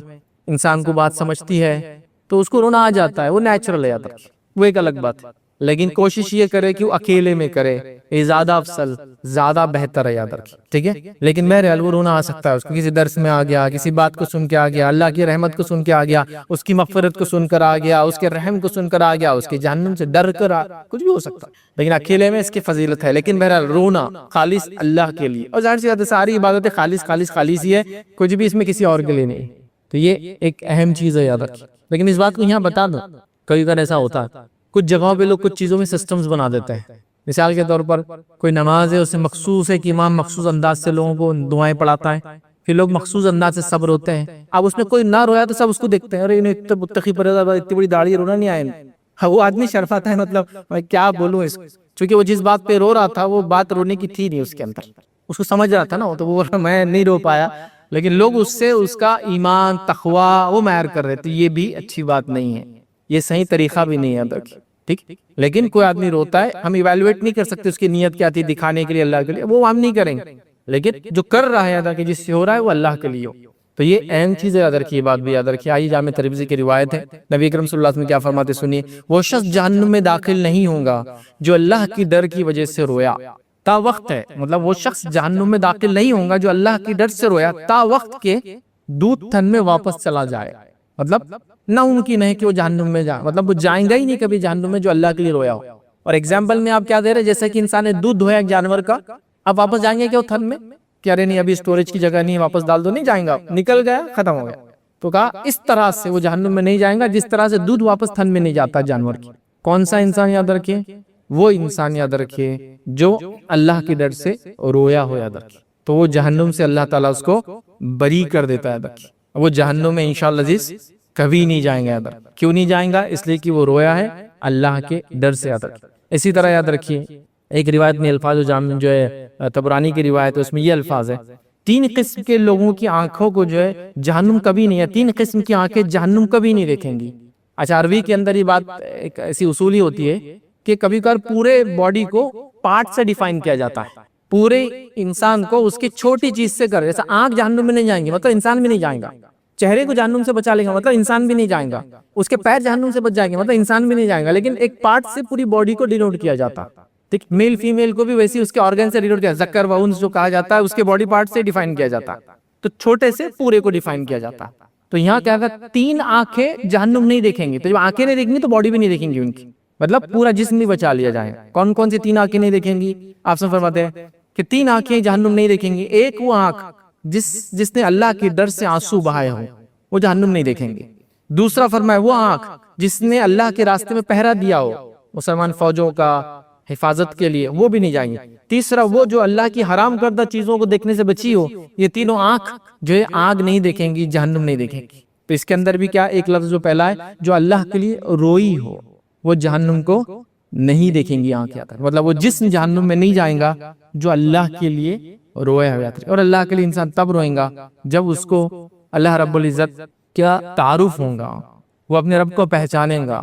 انسان کو بات سمجھتی ہے تو اس کو رونا آ جاتا ہے, وہ نیچرل ہے. یاد رکھیے وہ ایک الگ بات ہے, لیکن کوشش یہ کرے کہ وہ اکیلے میں کرے, یہ زیادہ افضل زیادہ بہتر ہے. یاد رکھیے ٹھیک ہے. لیکن بہرحال وہ رونا آ سکتا ہے, اس کو کسی درس میں آ گیا, کسی بات کو سن کے آ گیا, اللہ کی رحمت کو سن کے آ گیا, اس کی مغفرت کو سن کر آ گیا, اس کے رحم کو سن کر آ گیا, اس کی جہنم سے ڈر کر کچھ بھی ہو سکتا ہے. لیکن اکیلے میں اس کی فضیلت ہے. لیکن بہرحال رونا خالص اللہ کے لیے, اور ظاہر سی بات ہے ساری عبادتیں خالص خالص خالص ہی ہے, کچھ بھی اس میں کسی اور کے لیے نہیں. تو یہ ایک اہم چیز ہے. یاد رکھیے. لیکن اس بات کو یہاں بتا دوں, کئی بار ایسا ہوتا ہے کچھ جگہوں پہ لوگ کچھ چیزوں میں سسٹمز بنا دیتے ہیں. مثال کے طور پر کوئی نماز ہے, اسے مخصوص ہے کہ امام مخصوص انداز سے لوگوں کو دعائیں پڑھاتا ہے, پھر لوگ مخصوص انداز سے سب روتے ہیں. اب اس میں کوئی نہ رویا تو سب اس کو دیکھتے ہیں, ارے انہیں اتنے متقی پرہیزگار, اتنی بڑی داڑھی, رونا نہیں آیا. وہ آدمی شرفاتا ہے, مطلب میں کیا بولوں اس کو, چونکہ وہ جس بات پہ رو رہا تھا وہ بات رونے کی تھی نہیں اس کے اندر, اس کو سمجھ رہا تھا نا, تو وہ میں نہیں رو پایا. لیکن لوگ اس سے اس کا ایمان تقوی وہ معیار کر رہے تھے. یہ بھی اچھی بات نہیں ہے, یہ صحیح طریقہ بھی نہیں ہے. ٹھیک. لیکن کوئی آدمی روتا ہے, ہم ایویلویٹ نہیں کر سکتے اس کی نیت کیا تھی, دکھانے کے لیے اللہ کے لیے, وہ ہم نہیں کریں گے. لیکن جو کر رہا ہے ادا کہ جس سے ہو رہا ہے وہ اللہ کے لیے ہو. تو یہ اہم چیز ہے. یاد رکھیے, بات بھی یاد رکھیے. آئیے جامع ترمذی کی روایت ہے, نبی اکرم صلی اللہ علیہ وسلم کیا فرماتے سنیے, وہ شخص جہنم میں داخل نہیں ہوگا جو اللہ کی ڈر کی وجہ سے رویا تا وقت ہے. مطلب وہ شخص جہنم میں داخل نہیں ہوگا جو اللہ کی ڈر سے رویا تا وقت کے دودھ تھن میں واپس چلا جائے. مطلب نہ ممکن ہے کہ وہ جہنم میں جائے, مطلب وہ جائیں گا ہی نہیں کبھی جہنم میں جو اللہ کے لیے رویا ہو. اور ایگزامپل میں آپ کیا دے رہے, جیسے کہ انسان نے دودھ دھویا ایک جانور کا, اب واپس جائیں گے کہ وہ تھن میں, کہ ارے نہیں ابھی اسٹوریج کی جگہ نہیں, واپس ڈال دو, نہیں جائیں گا, نکل گیا ختم ہو گیا. تو کہا اس طرح سے وہ جہنم میں نہیں جائیں گا جس طرح سے دودھ واپس تھن میں نہیں جاتا جانور کی. کون سا انسان, یاد رکھیے وہ انسان, یاد رکھیے جو اللہ کے ڈر سے رویا ہو. یاد رکھیے تو وہ جہنم سے اللہ تعالیٰ اس کو بری کر دیتا ہے. یاد رکھیے وہ جہنم میں انشاءاللہ عزیز کبھی نہیں جائیں گے. یاد رکھیے کیوں نہیں جائیں گا, اس لیے کہ وہ رویا ہے اللہ کے ڈر سے. یاد رکھیے. اسی طرح یاد رکھیے ایک روایت میں الفاظ جو ہے طبرانی کی روایت ہے, اس میں یہ الفاظ ہے, 3 قسم کے لوگوں کی آنکھوں کو جو ہے جہنم کبھی نہیں ہے, 3 قسم کی آنکھیں جہنم کبھی نہیں دیکھیں گی. اچھا, عربی کے اندر یہ بات ایک ایسی اصول ہی ہوتی ہے کہ کبھی کبھار پورے باڈی کو پارٹ سے ڈیفائن کیا جاتا ہے, پورے انسان کو اس کی چھوٹی چیز سے کر, جیسا آنکھ جہنم میں نہیں جائیں گی مطلب انسان بھی نہیں جائیں گا, چہرے کو جہنم سے بچا لے گا مطلب انسان بھی نہیں جائیں گا, اس کے پیر جہنم سے بچ جائیں گے مطلب انسان بھی نہیں جائیں گا. لیکن ایک پارٹ سے پوری باڈی کو ڈینوٹ کیا جاتا, ٹھیک, میل فیمیل کو بھی ویسی اس کے آرگن سے ڈینوٹ کیا, ذکر و انثى جو کہا جاتا ہے اس کے باڈی پارٹ سے ڈیفائن کیا جاتا, تو چھوٹے سے پورے کو ڈیفائن کیا جاتا. تو یہاں کیا ہے 3 آنکھیں جہنم نہیں دیکھیں گی, تو جب آنکھیں نہیں دیکھیں گی تو باڈی بھی نہیں دیکھیں گی ان کی, مطلب پورا جسم بھی بچا لیا جائے. کون کون سی 3 آنکھیں نہیں دیکھیں گی, آپ سے فرماتے ہیں کہ 3 آنکھیں جہنم نہیں دیکھیں گی. ایک وہ آنکھ جس نے اللہ کے ڈر سے آنسو بہائے ہوں وہ جہنم نہیں دیکھیں گے. دوسرا فرمایا وہ آنکھ جس نے اللہ کے راستے میں پہرا دیا ہو مسلمان فوجوں کا حفاظت کے لیے, وہ بھی نہیں جائیں گے. تیسرا وہ جو اللہ کی حرام کردہ چیزوں کو دیکھنے سے بچی ہو, یہ تینوں آنکھ جو ہے آگ نہیں دیکھیں گی, جہنم نہیں دیکھیں گی. تو اس کے اندر بھی کیا ایک لفظ جو پہلا ہے, جو اللہ کے لیے روئی ہو وہ جہنم کو نہیں دیکھیں گی آنکھ. مطلب وہ جسم جہنم میں نہیں جائیں گا جو اللہ کے لیے رویا ہوا. اور اللہ کے لیے انسان تب روئیں گا جب اس کو اللہ رب العزت کیا تعارف ہوں گا, وہ اپنے رب کو پہچانیں گا,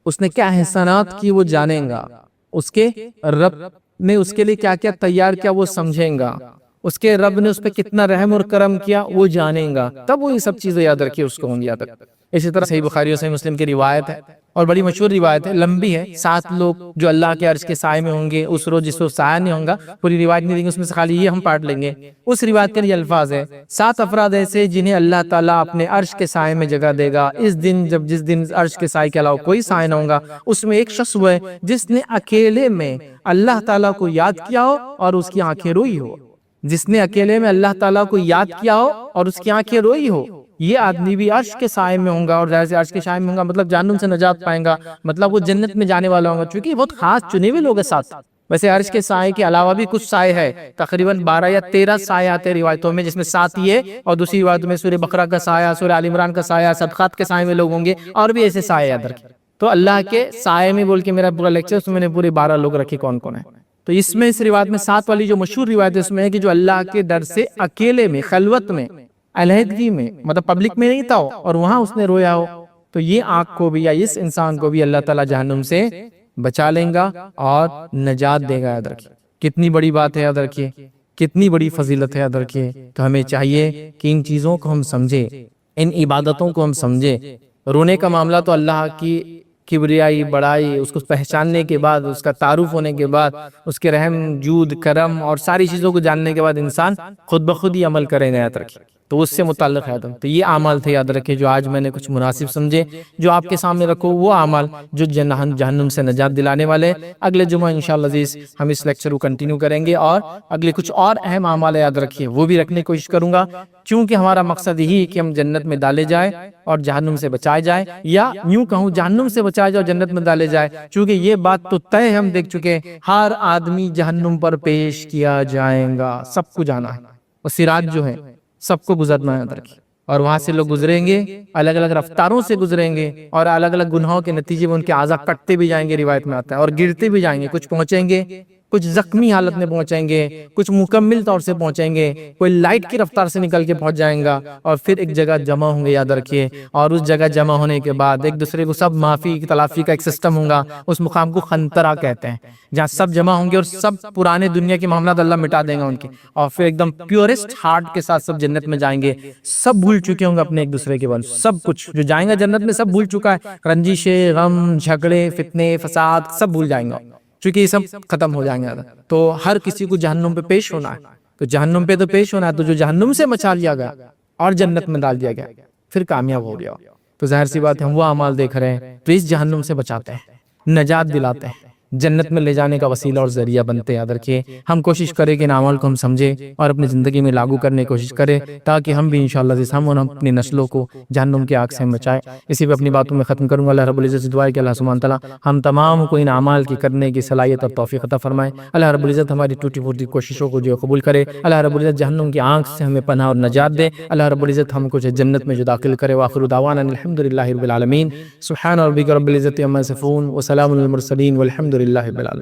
اس نے کیا احسانات کی وہ جانیں گا, اس کے رب نے اس کے لیے کیا کیا تیار کیا وہ سمجھیں گا, اس کے رب نے اس پہ کتنا رحم اور کرم کیا وہ جانے گا، تب وہ یہ سب چیزیں یاد رکھے اس کو ہوں گی یاد رکھے۔ اسی طرح صحیح بخاری اور صحیح مسلم کی روایت ہے اور بڑی مشہور روایت ہے، لمبی ہے، 7 لوگ جو اللہ کے عرش کے سائے میں ہوں گے اس روز جس روز سایہ نہیں ہوگا، پوری روایت نہیں دیں گے، اس میں سے خالی یہ ہم پڑھ لیں گے۔ اس روایت کے یہ الفاظ ہے، 7 افراد ایسے جنہیں اللہ تعالیٰ اپنے عرش کے سائے میں جگہ دے گا اس دن جس دن عرش کے سائے کے علاوہ کوئی سایہ نہ ہوگا۔ اس میں ایک شخص وہ ہے جس نے اکیلے میں اللہ تعالیٰ کو یاد کیا ہو اور اس کی آنکھیں روئی ہو، جس نے اکیلے میں اللہ تعالیٰ کو یاد کیا ہو اور اس کی آنکھیں روئی ہو، یہ آدمی بھی عرش کے سائے میں ہوں گا، اور ظاہر سے عرش کے سائے میں ہوں گا مطلب جہنم سے نجات پائیں گا، مطلب وہ جنت میں جانے والا ہوں گا، چونکہ یہ بہت خاص چنے ہوئے لوگ ہیں ساتھ۔ ویسے عرش کے سائے کے علاوہ بھی کچھ سائے ہے، تقریباً 12 یا 13 سائے آتے ہیں روایتوں میں، جس میں 7 یہ اور دوسری روایتوں میں سورہ بقرہ کا سایہ، سورہ آل عمران کا سایہ، صدقات کے سائے میں لوگ ہوں گے، اور بھی ایسے سائے یاد رکھیں۔ تو اللہ کے سائے میں بول کے میرا پورا لیکچر اس میں نے پورے 12 لوگ رکھے کون کون ہیں۔ تو اس میں اس روایت میں 7 والی جو مشہور روایت ہے اس میں ہے کہ جو اللہ کے ڈر سے اکیلے میں، خلوت میں، علیحدگی میں، مطلب پبلک میں نہیں تھا اور وہاں اس نے رویا ہو، تو یہ آنکھ کو بھی یا اس انسان کو بھی اللہ تعالیٰ جہنم سے بچا لیں گا اور نجات دے گا، یاد رکھیے۔ کتنی بڑی بات ہے یاد رکھیے، کتنی بڑی فضیلت ہے یاد رکھیے۔ تو ہمیں چاہیے کہ ان چیزوں کو ہم سمجھیں، ان عبادتوں کو ہم سمجھیں۔ رونے کا معاملہ تو اللہ کی کبریائی، بڑائی، اس کو پہچاننے کے بعد، اس کا تعارف ہونے کے بعد، اس کے رحم، جود، کرم اور ساری چیزوں کو جاننے کے بعد انسان خود بخود ہی عمل کرے گا، یاد رکھیے۔ تو اس سے متعلق ہے تو یہ اعمال تھے یاد رکھے جو آج میں نے کچھ مناسب سمجھے، جو آپ کے سامنے رکھو وہ اعمال جو جہنم سے نجات دلانے والے۔ اگلے جمعہ انشاءاللہ عزیز ہم اس لیکچر کو کنٹینیو کریں گے اور اگلے کچھ اور اہم اعمال یاد رکھیے وہ بھی رکھنے کی کوشش کروں گا، کیونکہ ہمارا مقصد یہی ہے کہ ہم جنت میں ڈالے جائیں اور جہنم سے بچائے جائے، یا یوں کہوں جہنم سے بچائے جائے اور جنت میں ڈالے جائے، چونکہ یہ بات تو طے ہم دیکھ چکے، ہر آدمی جہنم پر پیش کیا جائے گا، سب کو جانا ہے، اور صراط جو ہے سب کو گزرنا ہے، یاد رکھیے۔ اور وہاں سے لوگ گزریں گے، الگ الگ رفتاروں سے گزریں گے، اور الگ الگ گناہوں کے نتیجے میں ان کے اعضاء کٹتے بھی جائیں گے، روایت میں آتا ہے، اور گرتے بھی جائیں گے، کچھ پہنچیں گے، کچھ زخمی حالت میں پہنچیں گے، کچھ مکمل طور سے پہنچیں گے، کوئی لائٹ کی رفتار سے نکل کے پہنچ جائیں گا، اور پھر ایک جگہ جمع ہوں گے، یاد رکھیے۔ اور اس جگہ جمع ہونے کے بعد ایک دوسرے کو سب معافی تلافی کا ایک سسٹم ہوگا، اس مقام کو خنترہ کہتے ہیں، جہاں سب جمع ہوں گے اور سب پرانے دنیا کے معاملات اللہ مٹا دیں گا ان کے، اور پھر ایک دم پیورسٹ ہارٹ کے ساتھ سب جنت میں جائیں گے، سب بھول چکے ہوں گے اپنے ایک دوسرے کے بارے میں، سب کچھ جو جائیں گا جنت میں سب بھول چکا ہے، رنجشیں، غم، جھگڑے، فتنے، فساد سب بھول جائیں گا، چونکہ یہ سب ختم ہو جائیں گے۔ تو ہر کسی کو جہنم پہ پیش ہونا ہے، تو جہنم پہ تو پیش ہونا ہے، تو جو جہنم سے بچا لیا گیا اور جنت میں ڈال دیا گیا پھر کامیاب ہو گیا۔ تو ظاہر سی بات ہے ہم وہ اعمال دیکھ رہے ہیں پلیز جہنم سے بچاتے ہیں، نجات دلاتے ہیں، جنت میں لے جانے کا وسیلہ اور ذریعہ بنتے ہیں، یاد رکھیے۔ ہم کوشش کریں کہ ان اعمال کو ہم سمجھیں اور اپنی زندگی میں لاگو کرنے کی کوشش کریں، تاکہ ہم بھی انشاءاللہ ہم اور اپنی نسلوں کو جہنم کی آگ سے بچائیں۔ اسی پہ اپنی باتوں میں ختم کروں گا۔ اللہ رب العزت سے دعا ہے کہ اللہ سبحانہ تعالیٰ ہم تمام کو ان اعمال کی کرنے کی صلاحیت اور توفیق عطا فرمائے۔ اللہ رب العزت ہماری ٹوٹی پھوٹی کوششوں کو جو قبول کرے۔ اللہ رب العزت جہنم کی آنکھ سے ہمیں پناہ اور نجات دے۔ اللہ رب العزت ہم کو جنت میں جو داخل کرے۔ وآخر دعوانا الحمدللہ رب العالمین، سبحان ربک رب العزت عما یصفون وسلام علی المرسلین والحمد للہ رب العالمین۔